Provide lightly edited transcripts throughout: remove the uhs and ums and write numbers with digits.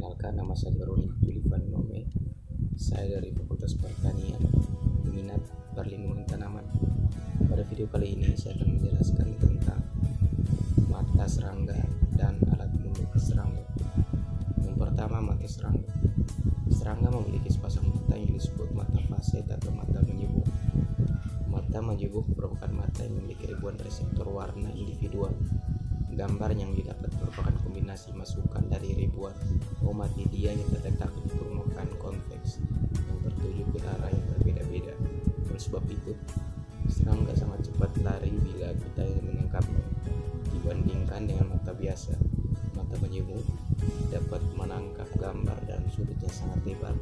Perkenalkan, nama saya Roni Julivan Nome. Saya dari Fakultas Pertanian, minat perlindungan tanaman. Pada video kali ini saya akan menjelaskan tentang mata serangga dan alat mulut serangga. Yang pertama, mata serangga. Serangga memiliki sepasang mata yang disebut mata faset atau mata menyibuk. Mata menyibuk merupakan mata yang memiliki ribuan reseptor warna individual. Gambar yang didapat merupakan kombinasi masukan dari ribuan omatidia yang terletak di permukaan konveks yang tertuju ke arah yang berbeda-beda. Oleh sebab itu, serangga sangat cepat lari bila kita ingin menangkapnya dibandingkan dengan mata biasa. Mata menyibuk dapat menangkap gambar dalam sudut yang sangat lebar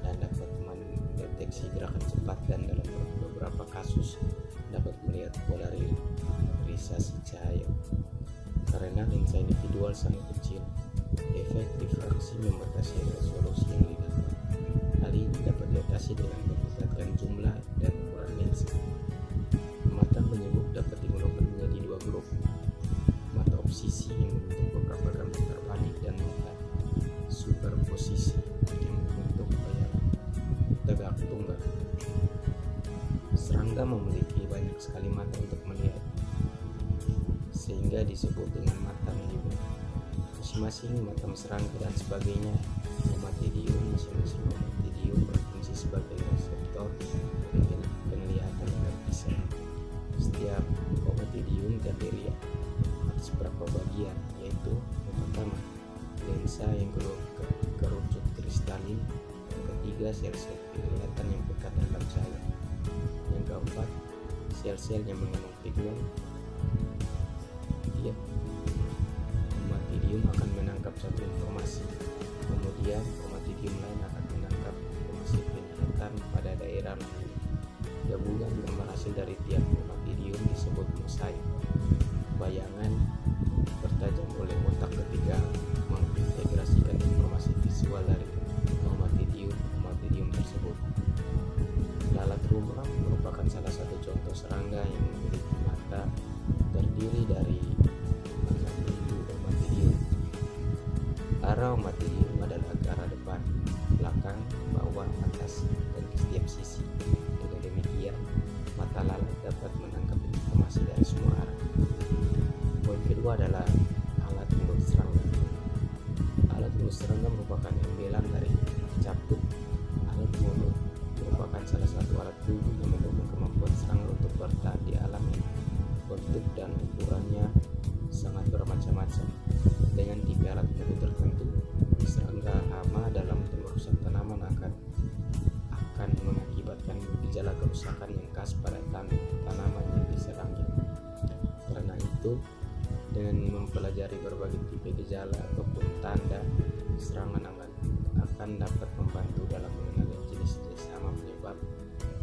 dan dapat mendeteksi gerakan cepat, dan dalam beberapa kasus dapat melihat polarisasi cahaya. Karena lensa individual sangat kecil, efek diffraksi membatasi resolusi yang didapat. Hal ini dapat diatasi dengan meningkatkan jumlah dan ukuran lensa. Mata menyibuk dapat digolongkan menjadi dua grup: mata obsesi yang membentuk beberapa gambar terbalik, dan mata superposisi yang membentuk bayang tegak tunggal. Serangga memiliki banyak sekali mata untuk melihat, sehingga disebut dengan mata menyibuk. Masing-masing mata serangga dan sebagainya masing-masing omatidium berfungsi sebagai reseptor penglihatan yang terpisah. Setiap omatidium terdiri atas beberapa bagian, yaitu yang pertama, lensa yang kerucut kristalin; yang ketiga, sel-sel penglihatan yang pekat terhadap cahaya; yang keempat, sel-sel yang mengandung pigmen. Omatidium akan menangkap satu informasi, kemudian omatidium lain akan menangkap informasi penglihatan pada daerah lain. Gabungan gambar hasil dari tiap omatidium disebut mosaik. Bayangan dipertajam oleh otak ketika mengintegrasikan informasi visual dari omatidium tersebut. Lalat rumram merupakan salah satu contoh serangga yang memiliki mata terdiri dari omatidium. Arah omatidium adalah ke arah depan, belakang, bawah, atas, dan ke setiap sisi. Dengan demikian, mata lalat dapat menangkap informasi dari semua arah. Poin kedua adalah alat mulut serangga. Alat mulut serangga merupakan imbelan dari caput. Alat mulut merupakan salah satu alat tubuh yang mendukung kemampuan serangga untuk bertahan di alam yang bentuk dan ukurannya sangat bermacam-macam. Dengan tipe alat mulut tertentu, serangga hama dalam merusak tanaman akan mengakibatkan gejala kerusakan yang khas pada tanaman yang diserangnya. Karena itu, dengan mempelajari berbagai tipe gejala ataupun tanda serangan akan dapat membantu dalam mengenali jenis-jenis hama penyebab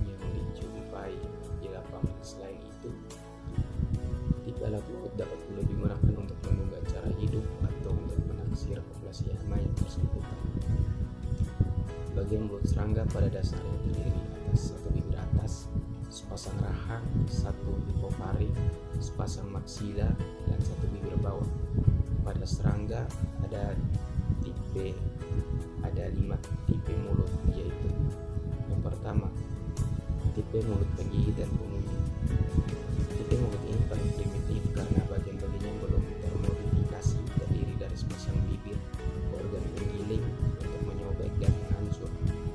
yang dijumpai di lapangan. Selain itu, tipe alat mulut dapat pula digunakan untuk menduga cara hidup atau untuk menaksir populasi hama yang bersangkutan. Bagian mulut serangga pada dasarnya terdiri atas satu bibir atas, sepasang rahang, satu hipofaring, sepasang maksila, dan satu bibir bawah. Pada serangga ada 5 tipe mulut, yaitu yang pertama, tipe mulut penggigit dan pengunyah. Tipe mulut ini paling primitif karena bagian-bagiannya belum termodifikasi, terdiri dari sepasang bibir, organ penggiling untuk menyobek dan menghancur,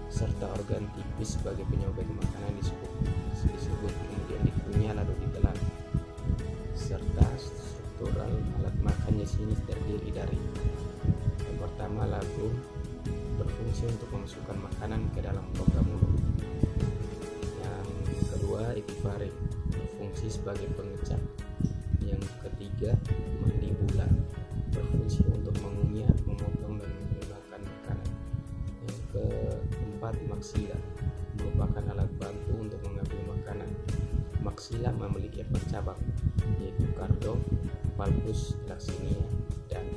serta organ tipis sebagai penyobek makanan disebut kemudian dikunyah lalu ditelan. Serta struktural alat makan di sini terdiri dari yang pertama, lagum, berfungsi untuk memasukkan makanan ke dalam rongga mulut. Yang kedua, epifaring, berfungsi sebagai pengecap. Yang ketiga, mandibula, berfungsi untuk mengunyah, memotong, dan menggunakan makanan. Yang keempat, maksila, merupakan alat bantu untuk mengambil makanan. Maksila memiliki 4 cabang, yaitu cardo, valgus, laxinia, dan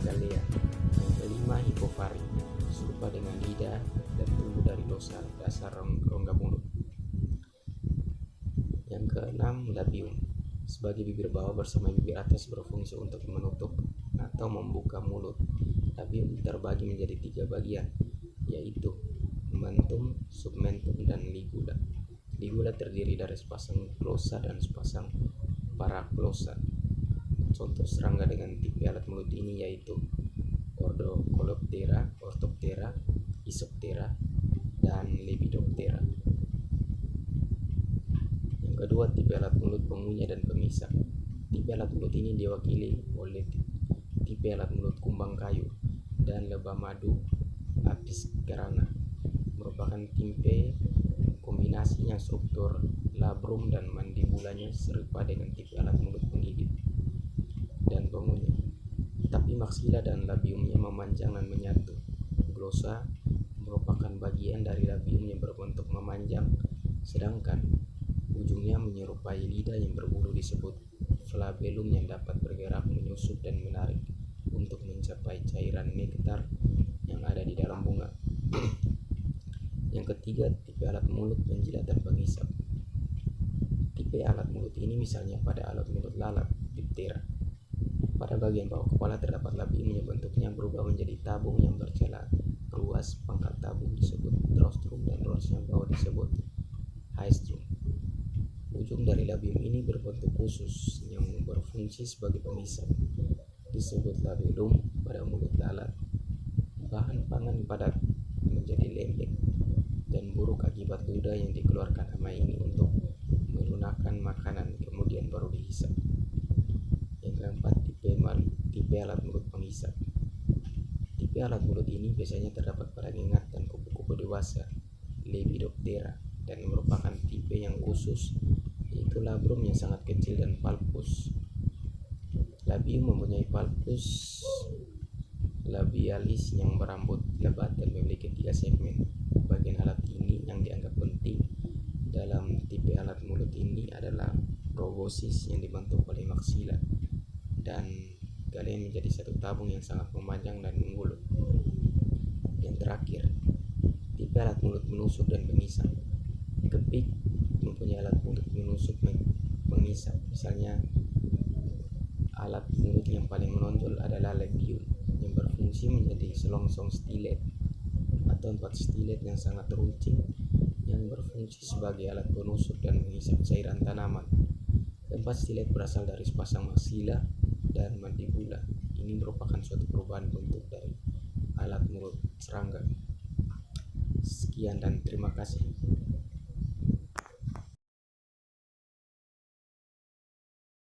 galea. Yang kelima, hipofaring, serupa dengan lidah dan tumbuh dari dasar rongga mulut. Yang keenam, labium, sebagai bibir bawah bersama bibir atas, berfungsi untuk menutup atau membuka mulut. Labium terbagi menjadi 3 bagian, yaitu mentum, submentum, dan ligula. Ligula terdiri dari sepasang glosa dan sepasang paraglosa. Contoh serangga dengan tipe alat mulut ini yaitu Ordocoloptera, Orthoptera, Isoptera, dan Lepidoptera. Yang kedua, tipe alat mulut pengunyah dan pengisap. Tipe alat mulut ini diwakili oleh tipe alat mulut kumbang kayu dan lebah madu Apis cerana, merupakan tipe kombinasi yang struktur labrum dan mandibulanya serupa dengan tipe alat mulut penggigit dan pengunyah, tapi maksila dan labiumnya memanjang dan menyatu. Glosa merupakan bagian dari labium yang berbentuk memanjang, sedangkan ujungnya menyerupai lidah yang berbulu disebut flabellum yang dapat bergerak, menyusup, dan menarik untuk mencapai cairan nektar yang ada di dalam bunga. Yang ketiga, tipe alat mulut penjilat dan pengisap. Tipe alat mulut ini misalnya pada alat mulut lalat, Diptera. Pada bagian bawah kepala terdapat labium yang bentuknya berubah menjadi tabung yang bercela. Ruas pangkal tabung disebut rostrum dan ruas yang bawah disebut haestrum. Ujung dari labium ini berbentuk khusus yang berfungsi sebagai pengisap, disebut labellum pada mulut lalat. Bahan pangan padat menjadi lembek dan buruk akibat ludah yang dikeluarkan hama ini untuk melunakkan makanan kemudian baru dihisap. Yang keempat, tipe alat mulut pengisap. Tipe alat mulut ini biasanya terdapat pada ngengat dan kupu-kupu dewasa Lepidoptera dan merupakan tipe yang khusus, yaitu labrum yang sangat kecil dan palpus. Labium mempunyai palpus labialis yang berambut lebat dan memiliki 3 segmen. Bagian alat ini yang dianggap penting dalam tipe alat mulut ini adalah proboscis yang dibentuk oleh maksila dan kalian menjadi satu tabung yang sangat memanjang dan menggulung. Yang terakhir, tipe alat mulut menusuk dan pengisap. Kepik mempunyai alat mulut menusuk mengisap. Misalnya alat mulut yang paling menonjol adalah legiun yang berfungsi menjadi selongsong stilet atau 4 stilet yang sangat runcing yang berfungsi sebagai alat penusuk dan mengisap cairan tanaman. 4 stilet berasal dari sepasang maksila dan mandibula. Ini merupakan suatu perubahan bentuk dari alat mulut serangga. Sekian dan terima kasih.